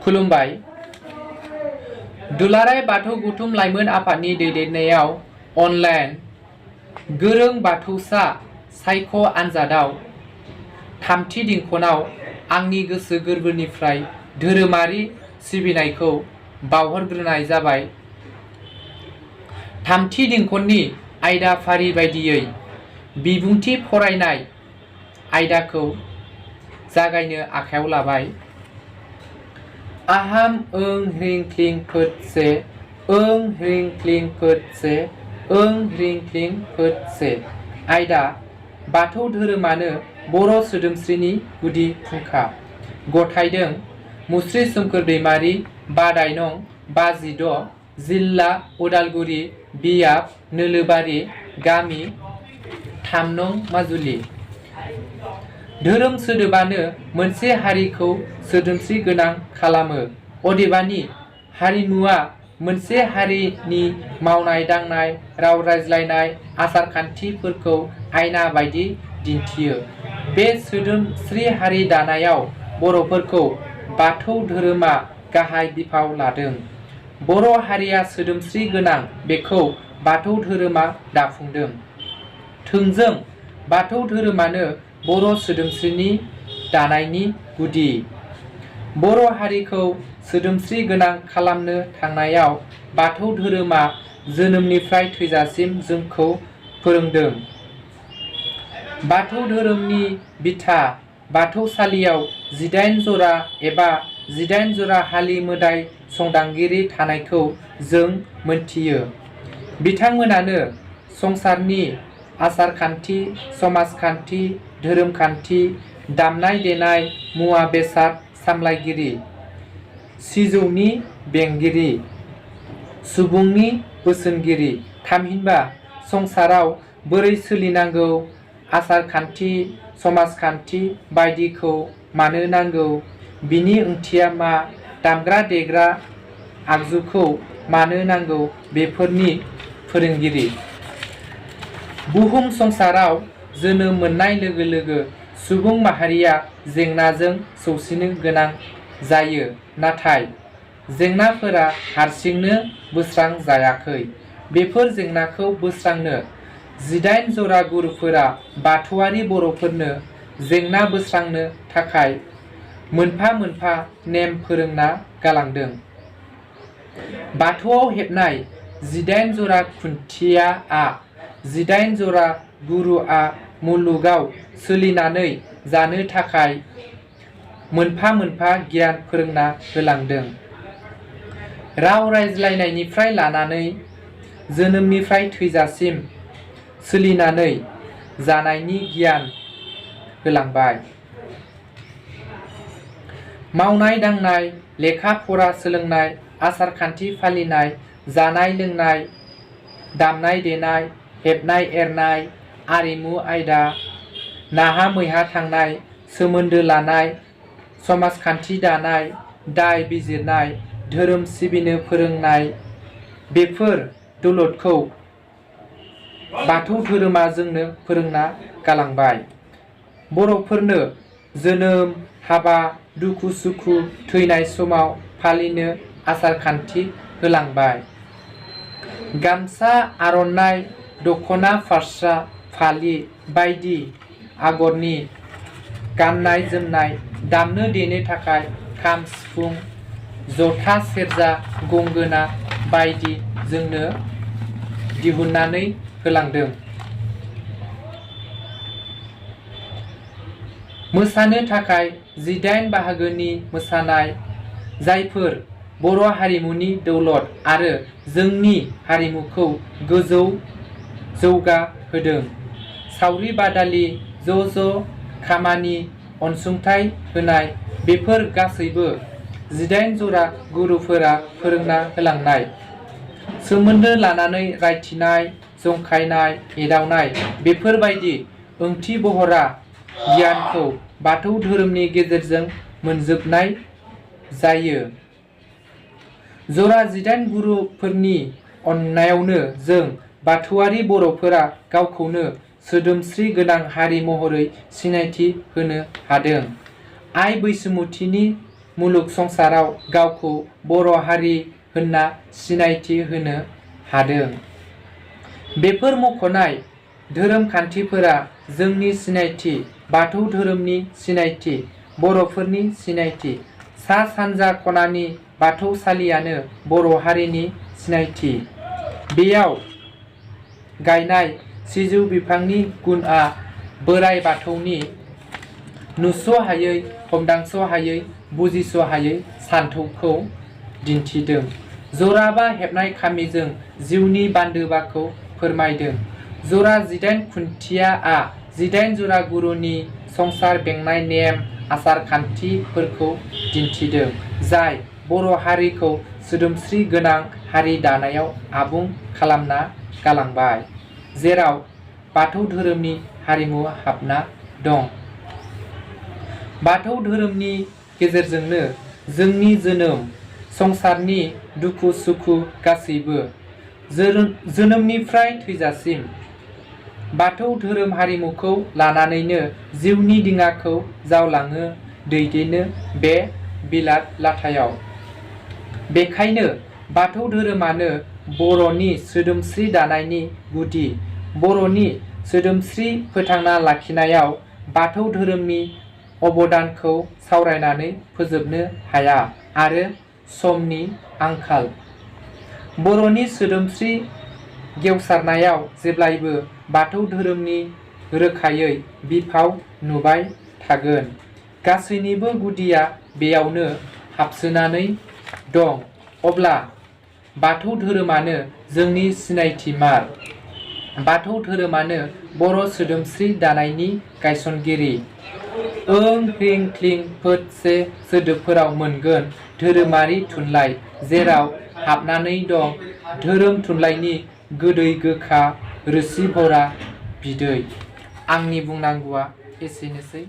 खुलुमबाय। दुलाराय बाथौ गौथुम लाइमोन आफादनि दैदेननायाव अनलाइन गोरों बाथौसा सायख' आनजादाव थामथि दिंखनाव आंनि गोसो गोरबोनिफ्राय धोरोमारि सिबिनायखौ बावहरग्रोनाय जाबाय। थामथि दिंखननि आयदाफारि बायदियै बिबुंथि फरायनाय आयदाखौ जागायनो आखायाव लाबाय। आहाम ओं ह्रिं क्लिं फोद से ओं ह्रिं क्लिं फोद से ओं ह्रिं क्लिं फोद से। आयदा बाथौ धोरोमानो बर' सोदोमस्रिनि गुदि फुंखा। गथायदों मुस्रि सोमखोर दैमारि, बादाय नं 56, जिल्ला उदालगुरि, बियाब नोलोबारि, गामि 3 नं माजुलि। धोरोम सोदोबानो मोनसे हारिखौ सोदोमस्रि गोनां खालामो। अदेबानि हारिमुआ मोनसे हारिनि मावनाय दांनाय, राव रायज्लायनाय, आसार खान्थिफोरखौ आयना बायदि दिन्थियो। बे सोदोमस्रि हारि दानायाव बर'फोरखौ बाथौ धोरोमा गाहाय बिफाव लादों। बर' हारिया सोदोमस्रि गोनां बेखौ बाथौ धोरोमा दाफुंदों। थोंजों बाथौ धोरोमानो बर' सोदोमस्रिनि दानायनि गुदि। बर' हारिखौ सोदोमस्रि गोनां खालामनो थांनायाव बाथौ धोरोमा जोनोमनिफ्राय थैजासिम जोंखौ फोरोंदों। बाथौ धोरोमनि बिथा बाथौसालियाव 18 जरा एबा 18 जरा हालि मोदाय संदांगिरि थानायखौ जों मोनथियो। बिथांमोनानो संसारनि आसारखान्थि, समाजखान्थि, धोरोमखान्थि, दामनाय देनाय, मुवा बेसाद सामलायगिरि, सिजौनि बेंगिरि, सुबुंनि बोसोनगिरि। थामहिनबा संसाराव बोरै सोलिनांगौ, आसारखान्थि, समाजखान्थि बायदिखौ मानो नांगौ, बिनि ओंथिया मा, दामग्रा देग्रा आगजुखौ मानो नांगौ बेफोरनि फोरोंगिरि। बुहुम संसाराव जोनोम मोननाय लोगो लोगो सुबुं माहारिया जेंनाजों सौसिनो गोनां जायो। नाथाय जेंनाफोरा हारसिंनो बोस्रां जायाखै। बेफोर जेंनाखौ बोस्रांनो 18 जरा गुरुफोरा बाथौआरि बर'फोरनो जेंना बोस्रांनो थाखाय मोनफा मोनफा नेम फोरोंना गालांदों। बाथौआव हेबनाय 18 जरा खुन्थियाआ 18 जरा गुरुआ मुलुगाव सोलिनानै जानो थाखाय मोनफा मोनफा गियान फोरोंना होलांदों। राव रायज्लायनायनिफ्राय लानानै जोनोमनिफ्राय थैजासिम सोलिनानै जानायनि गियान होलांबाय। मावनाय दांनाय, लेखा फरा सोलोंनाय, आसार खान्थि फालिनाय, जानाय लोंनाय, दामनाय देनाय, हेबनाय एरनाय, आरिमु आयदा, नाहा मैहा थांनाय, सोमोन्दो लानाय, समाजखान्थि दानाय, दाय बिजिरनाय, धोरोम सिबिनो फोरोंनाय बेफोर दौलतखौ बाथौ धोरोमा जोंनो फोरोंना गालांबाय। बर'फोरनो जोनोम, हाबा, दुखु सुखु, थैनाय समाव फालिनो आसार खान्थि होलांबाय। गामसा, आर'नाइ, दखना, फास्रा, फालि बायदि आगरनि गाननाय जोमनाय, दामनो देनो थाखाय खाम, सिफुं, जथा, सेरजा, गंगोना बायदि जोंनो दिहुननानै होलांदों। मोसानो थाखाय 18 बाहागोनि मोसानाय, जायफोर बर' हारिमुनि दौलत आरो जोंनि हारिमुखौ गोजौ जौगा होदों। सावरि बादालि, ज' खामानि, अनसुंथाइ होनाय बेफोर गासैबो 18 जरा गुरुफोरा फोरोंना होलांनाय। सोमोन्दो लानानै रायथिनाय, जंखायनाय, एदावनाय बेफोरबायदि ओंथि बहरा गियानखौ बाथौ धोरोमनि गेजेरजों मोनजोबनाय जायो। जरा 18 गुरुफोरनि अननायावनो जों बाथौआरि बर'फोरा गावखौनो सोदोमस्रि गोनां हारि महरै सिनायथि होनो हादों। आइ बैसोमुथिनि मुलुग संसाराव गावखौ बर' हारि होनना सिनायथि होनो हादों। बेफोर मख'नाय धोरोम खान्थिफोरा जोंनि सिनायथि, बाथौ धोरोमनि सिनायथि, बर'फोरनि सिनायथि। सा सानजा खनानि बाथौसालियानो बर' हारिनि सिनायथि। बेयाव गायनाय सिजौ बिफांनि गुनआ बोराइ बाथौनि नुस'हायै, हमदांस'हायै, बुजिस'हायै सानथौखौ दिन्थिदों। जराबा हेबनाय खामिजों जिउनि बान्दोबाखौ फोरमायदों। जरा 18 खुन्थियाआ 18 जरा गुरुनि संसार बेंनाय नेम आसार-खान्थिफोरखौ दिन्थिदों, जाय बर' हारिखौ सोदोमस्रि गोनां हारि दानायाव आबुं खालामना गालांबाय, जेराव बाथौ धोरोमनि हारिमु हाबना दं। बाथौ धोरोमनि गेजेरजोंनो जोंनि जोनोम, संसारनि दुखु-सुखु गासैबो, जोनोमनिफ्राय थैजासिम बाथौ धोरोम हारिमुखौ लानानैनो जिउनि दिङाखौ जावलाङो, दैदेनो बे बिलात लाथायाव। बेखायनो बाथौ धोरोमानो बर'नि सोदोमस्रि दानायनि गुदि। बर'नि सोदोमस्रि फोथांना लाखिनायाव बाथौ धोरोमनि अबदानखौ सावरायनानै फोजोबनो हाया आरो समनि आंखाल। बर'नि सोदोमस्रि गेवसारनायाव जेब्लायबो बाथौ धोरोमनि रोखायै बिफाव नुबाय थागोन। गासैनिबो गुदिया बेयावनो हाबसोनानै दं। अब्ला बाथौ धोरोमानो जोंनि सिनायथिमार। बाथौ धोरोमानो बर' सोदोमस्रि दानायनि गायसनगिरि। ओं ह्रिं क्लिं फोद से सोदोबफोराव मोनगोन धोरोमारि थुनलाइ, जेराव हाबनानै दं धोरोम थुनलाइनि गोदै गोखा रोसि भरा बिदै। आंनि बुंनांगौआ एसेनोसै।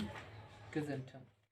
गोजोन्थों।